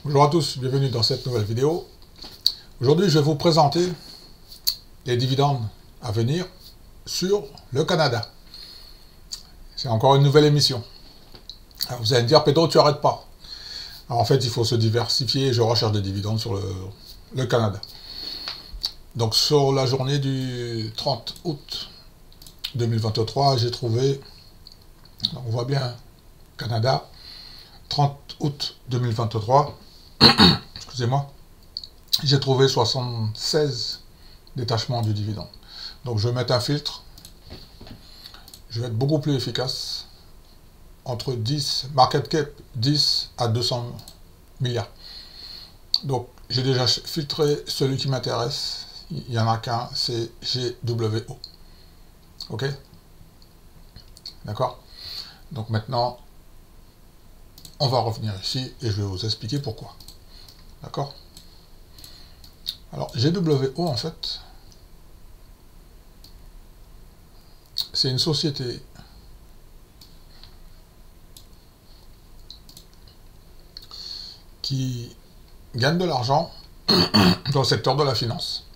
Bonjour à tous, bienvenue dans cette nouvelle vidéo. Aujourd'hui, je vais vous présenter les dividendes à venir sur le Canada. C'est encore une nouvelle émission. Alors vous allez me dire, Pedro, tu n'arrêtes pas. Alors en fait, il faut se diversifier et je recherche des dividendes sur le Canada. Donc sur la journée du 30 août 2023, j'ai trouvé, on voit bien, Canada, 30 août 2023, excusez-moi, j'ai trouvé 76 détachements du dividende. Donc je vais mettre un filtre, je vais être beaucoup plus efficace, entre 10, market cap 10 à 200 milliards. Donc j'ai déjà filtré celui qui m'intéresse, il n'y en a qu'un, c'est GWO. Ok? D'accord? Donc maintenant, on va revenir ici et je vais vous expliquer pourquoi. D'accord? Alors, GWO, en fait, c'est une société qui gagne de l'argent dans le secteur de la finance.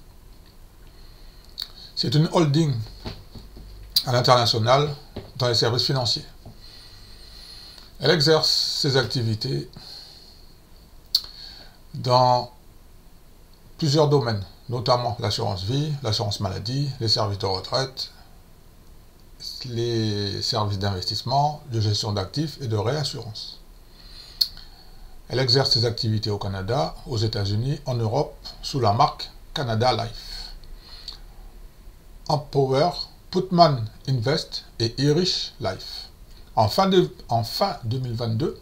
C'est une holding à l'international dans les services financiers. Elle exerce ses activités dans plusieurs domaines, notamment l'assurance vie, l'assurance maladie, les services de retraite, les services d'investissement, de gestion d'actifs et de réassurance. Elle exerce ses activités au Canada, aux États-Unis, en Europe, sous la marque Canada Life. Empower, Putman Invest et Irish Life. En fin 2022,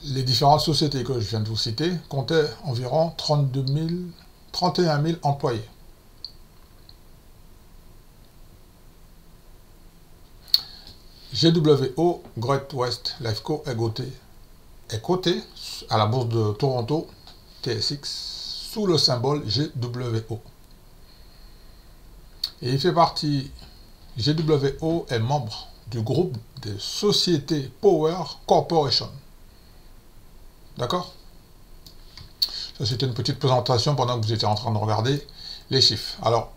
les différentes sociétés que je viens de vous citer comptaient environ 31 000 employés. GWO, Great West Lifeco, est coté à la bourse de Toronto, TSX, sous le symbole GWO. Et il fait partie, GWO est membre du groupe des sociétés Power Corporation. D'accord? Ça, c'était une petite présentation pendant que vous étiez en train de regarder les chiffres. Alors,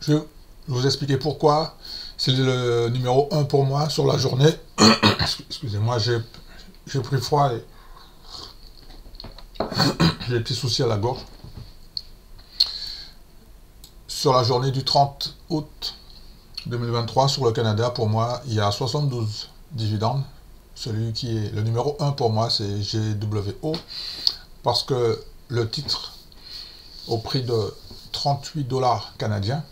je vais vous expliquer pourquoi c'est le numéro 1 pour moi sur la journée. Excusez-moi, j'ai pris froid et j'ai des petits soucis à la gorge. Sur la journée du 30 août 2023, sur le Canada, pour moi, il y a 72 dividendes. Celui qui est le numéro 1 pour moi, c'est GWO, parce que le titre, au prix de 38 $ canadiens,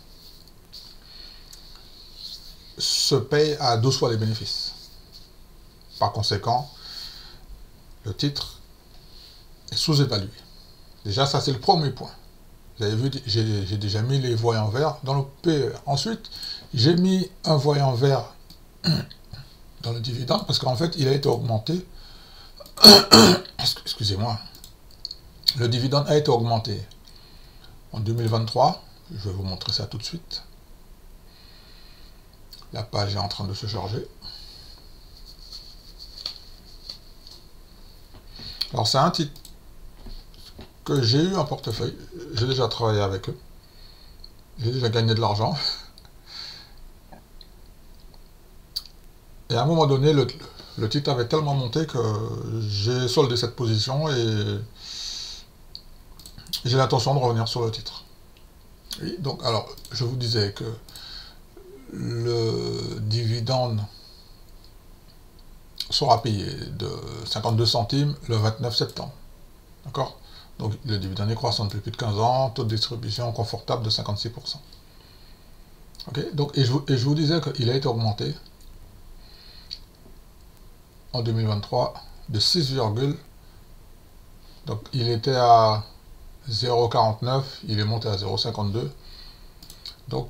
se paye à 12 fois les bénéfices. Par conséquent, le titre est sous-évalué. Déjà, ça c'est le premier point. Vous avez vu, j'ai déjà mis les voyants verts dans le PER. Ensuite, j'ai mis un voyant vert dans le dividende parce qu'en fait, il a été augmenté. Excusez-moi. Le dividende a été augmenté en 2023. Je vais vous montrer ça tout de suite. La page est en train de se charger. Alors, c'est un titre que j'ai eu en portefeuille. J'ai déjà travaillé avec eux. J'ai déjà gagné de l'argent. Et à un moment donné, le titre avait tellement monté que j'ai soldé cette position et j'ai l'intention de revenir sur le titre. Et donc, alors, je vous disais que le dividende sera payé de 52 centimes le 29 septembre. D'accord? Donc, le dividende est croissant depuis plus de 15 ans, taux de distribution confortable de 56%. Ok? Donc, et je vous disais qu'il a été augmenté en 2023 de 6, donc il était à 0,49, il est monté à 0,52, donc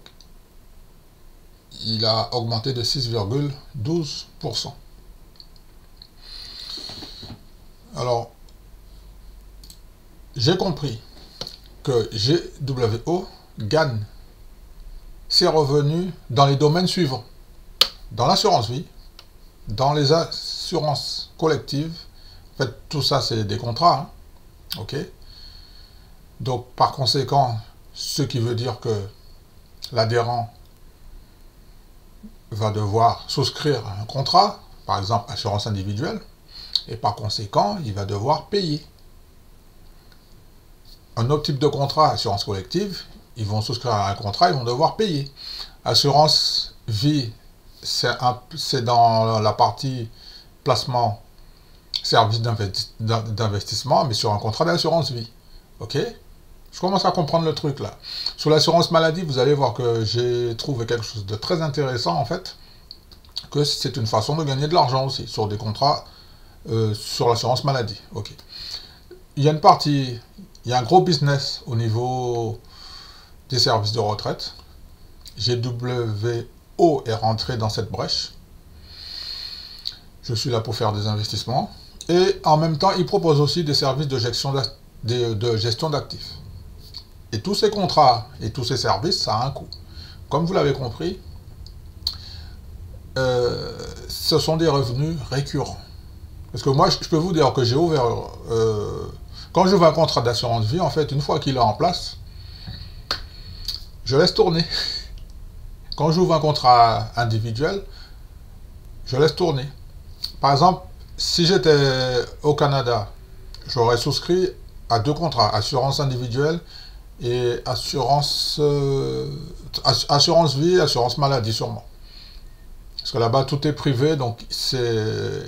il a augmenté de 6,12%. Alors, j'ai compris que GWO gagne ses revenus dans les domaines suivants: dans l'assurance vie, dans les assurances collectives, en fait, tout ça, c'est des contrats, hein, ok? Donc, par conséquent, ce qui veut dire que l'adhérent va devoir souscrire un contrat, par exemple assurance individuelle, et par conséquent, il va devoir payer. Un autre type de contrat, assurance collective, ils vont souscrire à un contrat, ils vont devoir payer. Assurance vie, c'est dans la partie placement, service d'investissement, mais sur un contrat d'assurance vie. Ok? Je commence à comprendre le truc là. Sur l'assurance maladie, vous allez voir que j'ai trouvé quelque chose de très intéressant en fait, que c'est une façon de gagner de l'argent aussi, sur des contrats sur l'assurance maladie. Ok. Il y a une partie, il y a un gros business au niveau des services de retraite. GWO est rentré dans cette brèche. Je suis là pour faire des investissements. Et en même temps, il propose aussi des services de gestion d'actifs. Et tous ces contrats et tous ces services, ça a un coût. Comme vous l'avez compris, ce sont des revenus récurrents. Parce que moi, je peux vous dire que j'ai ouvert... quand j'ouvre un contrat d'assurance vie, en fait, une fois qu'il est en place, je laisse tourner. Quand j'ouvre un contrat individuel, je laisse tourner. Par exemple, si j'étais au Canada, j'aurais souscrit à 2 contrats, assurance individuelle et assurance vie, assurance maladie sûrement. Parce que là-bas, tout est privé, donc c'est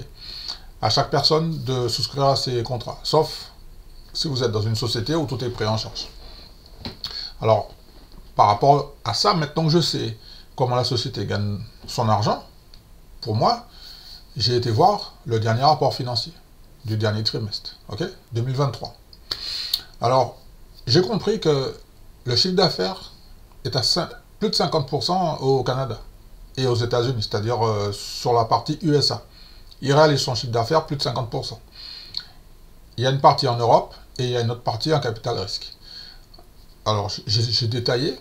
à chaque personne de souscrire à ces contrats. Sauf si vous êtes dans une société où tout est pris en charge. Alors, par rapport à ça, maintenant que je sais comment la société gagne son argent, pour moi, j'ai été voir le dernier rapport financier du dernier trimestre, ok, 2023. Alors, j'ai compris que le chiffre d'affaires est à plus de 50% au Canada et aux États-Unis, c'est-à-dire sur la partie USA. Il réalise son chiffre d'affaires plus de 50%. Il y a une partie en Europe et il y a une autre partie en capital risque. Alors, j'ai détaillé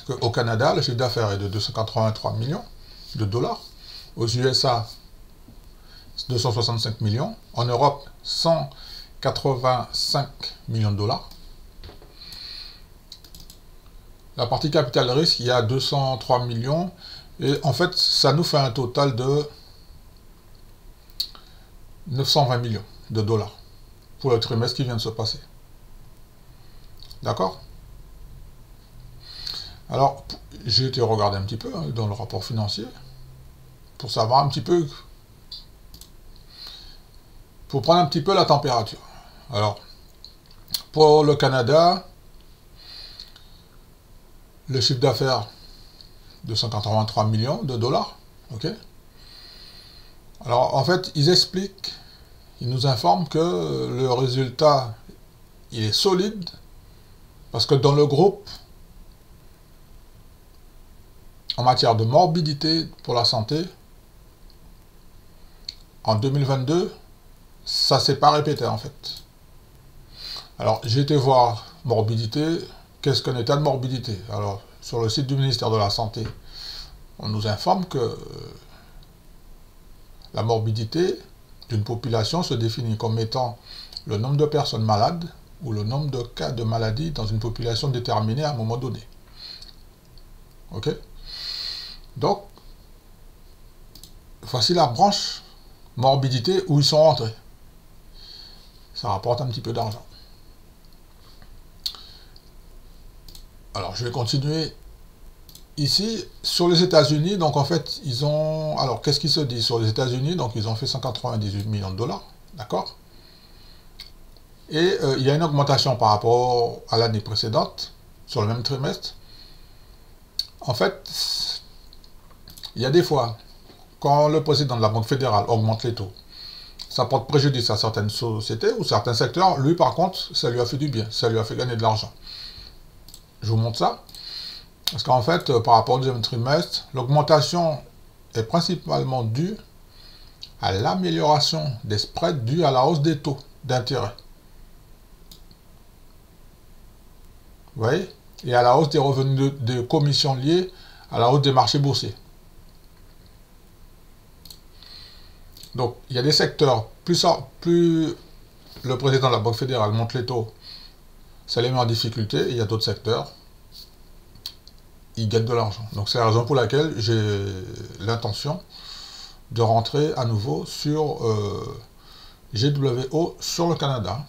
qu'au Canada, le chiffre d'affaires est de 283 millions de dollars. Aux USA, 265 millions. En Europe, 185 millions de dollars. La partie capital risque, il y a 203 millions. Et en fait, ça nous fait un total de 920 millions de dollars pour le trimestre qui vient de se passer. D'accord? Alors, j'ai été regarder un petit peu dans le rapport financier pour savoir un petit peu, pour prendre un petit peu la température. Alors, pour le Canada, le chiffre d'affaires de 183 millions de dollars, ok? Alors, en fait, ils expliquent, ils nous informent que le résultat, il est solide, parce que dans le groupe, en matière de morbidité pour la santé, en 2022, ça ne s'est pas répété en fait. Alors, j'ai été voir morbidité, qu'est-ce qu'un état de morbidité? Alors, sur le site du ministère de la Santé, on nous informe que la morbidité d'une population se définit comme étant le nombre de personnes malades ou le nombre de cas de maladie dans une population déterminée à un moment donné. Ok? Donc, voici la branche morbidité où ils sont rentrés. Ça rapporte un petit peu d'argent. Alors, je vais continuer ici. Sur les États-Unis, donc en fait, ils ont... Alors, qu'est-ce qui se dit sur les États-Unis? Donc, ils ont fait 198 millions de dollars, d'accord? Et il y a une augmentation par rapport à l'année précédente, sur le même trimestre. En fait, il y a des fois, quand le président de la Banque fédérale augmente les taux, ça porte préjudice à certaines sociétés ou certains secteurs. Lui, par contre, ça lui a fait du bien, ça lui a fait gagner de l'argent. Je vous montre ça. Parce qu'en fait, par rapport au deuxième trimestre, l'augmentation est principalement due à l'amélioration des spreads dus à la hausse des taux d'intérêt. Vous voyez? Et à la hausse des revenus de commissions liés à la hausse des marchés boursiers. Donc, il y a des secteurs, plus le président de la Banque fédérale monte les taux, ça les met en difficulté, et il y a d'autres secteurs, ils gagnent de l'argent. Donc, c'est la raison pour laquelle j'ai l'intention de rentrer à nouveau sur GWO sur le Canada.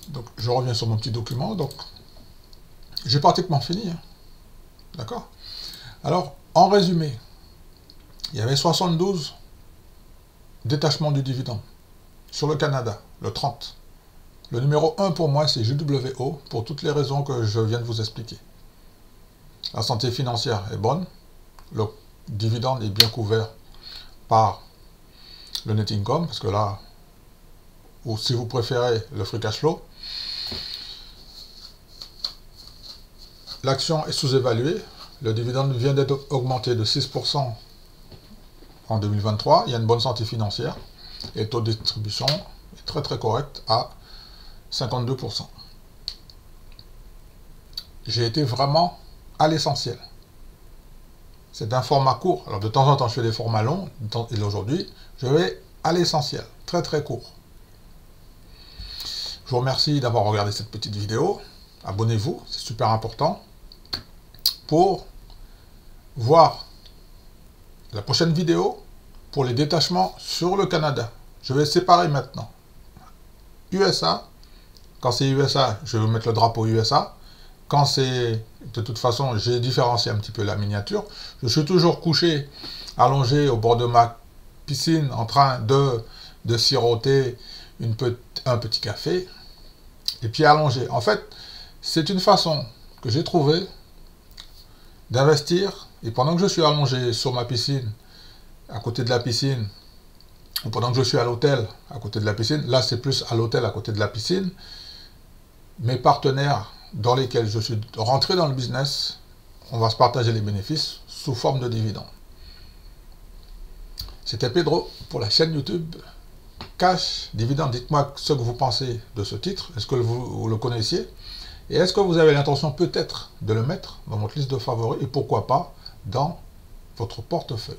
Donc, je reviens sur mon petit document. Donc, j'ai pratiquement fini. Hein. D'accord? Alors, en résumé, il y avait 72 détachements du dividende sur le Canada, le 30. Le numéro 1 pour moi, c'est GWO, pour toutes les raisons que je viens de vous expliquer. La santé financière est bonne, le dividende est bien couvert par le net income, parce que là, ou si vous préférez, le free cash flow. L'action est sous-évaluée, le dividende vient d'être augmenté de 6% en 2023, il y a une bonne santé financière, et le taux de distribution est très très correct à 52%. J'ai été vraiment à l'essentiel. C'est un format court. Alors de temps en temps, je fais des formats longs, et aujourd'hui, je vais à l'essentiel, très très court. Je vous remercie d'avoir regardé cette petite vidéo. Abonnez-vous, c'est super important. Pour voir la prochaine vidéo pour les détachements sur le Canada. Je vais séparer maintenant. USA, quand c'est USA, je vais mettre le drapeau USA. Quand c'est, de toute façon, j'ai différencié un petit peu la miniature. Je suis toujours couché, allongé au bord de ma piscine, en train de siroter un petit café, et puis allongé. En fait, c'est une façon que j'ai trouvée d'investir, et pendant que je suis allongé sur ma piscine, à côté de la piscine, ou pendant que je suis à l'hôtel, à côté de la piscine, là c'est plus à l'hôtel à côté de la piscine, mes partenaires dans lesquels je suis rentré dans le business, on va se partager les bénéfices sous forme de dividendes. C'était Pedro pour la chaîne YouTube Cash Dividende. Dites-moi ce que vous pensez de ce titre. Est-ce que vous le connaissiez? Et est-ce que vous avez l'intention peut-être de le mettre dans votre liste de favoris et pourquoi pas dans votre portefeuille?